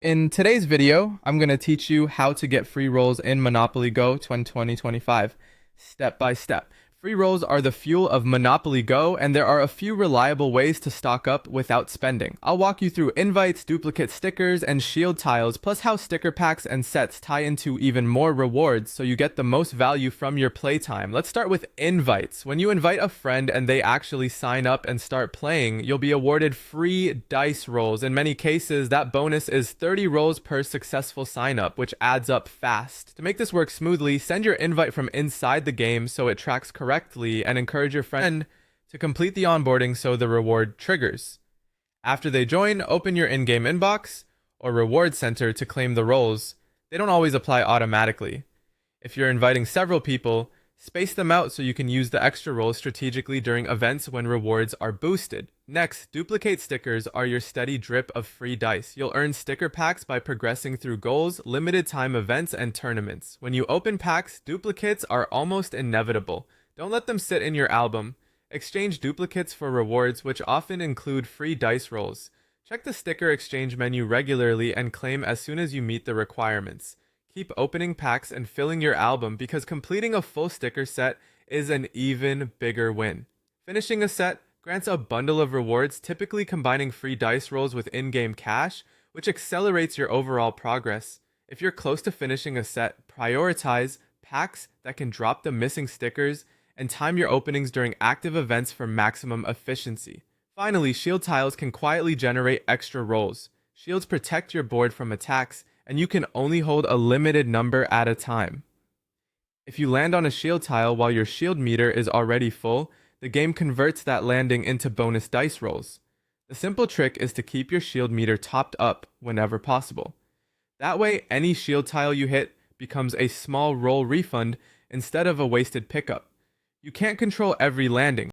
In today's video, I'm going to teach you how to get free rolls in Monopoly Go 2025, step by step. Free rolls are the fuel of Monopoly Go, and there are a few reliable ways to stock up without spending. I'll walk you through invites, duplicate stickers, and shield tiles, plus how sticker packs and sets tie into even more rewards so you get the most value from your playtime. Let's start with invites. When you invite a friend and they actually sign up and start playing, you'll be awarded free dice rolls. In many cases, that bonus is 30 rolls per successful sign up, which adds up fast. To make this work smoothly, send your invite from inside the game so it tracks correctly and encourage your friend to complete the onboarding so the reward triggers. After they join, open your in-game inbox or reward center to claim the rolls. They don't always apply automatically. If you're inviting several people, space them out so you can use the extra rolls strategically during events when rewards are boosted. Next, duplicate stickers are your steady drip of free dice. You'll earn sticker packs by progressing through goals, limited time events, and tournaments. When you open packs, duplicates are almost inevitable. Don't let them sit in your album. Exchange duplicates for rewards, which often include free dice rolls. Check the sticker exchange menu regularly and claim as soon as you meet the requirements. Keep opening packs and filling your album because completing a full sticker set is an even bigger win. Finishing a set grants a bundle of rewards, typically combining free dice rolls with in-game cash, which accelerates your overall progress. If you're close to finishing a set, prioritize packs that can drop the missing stickers and time your openings during active events for maximum efficiency. Finally, shield tiles can quietly generate extra rolls. Shields protect your board from attacks, and you can only hold a limited number at a time. If you land on a shield tile while your shield meter is already full, the game converts that landing into bonus dice rolls. The simple trick is to keep your shield meter topped up whenever possible. That way, any shield tile you hit becomes a small roll refund instead of a wasted pickup. You can't control every landing,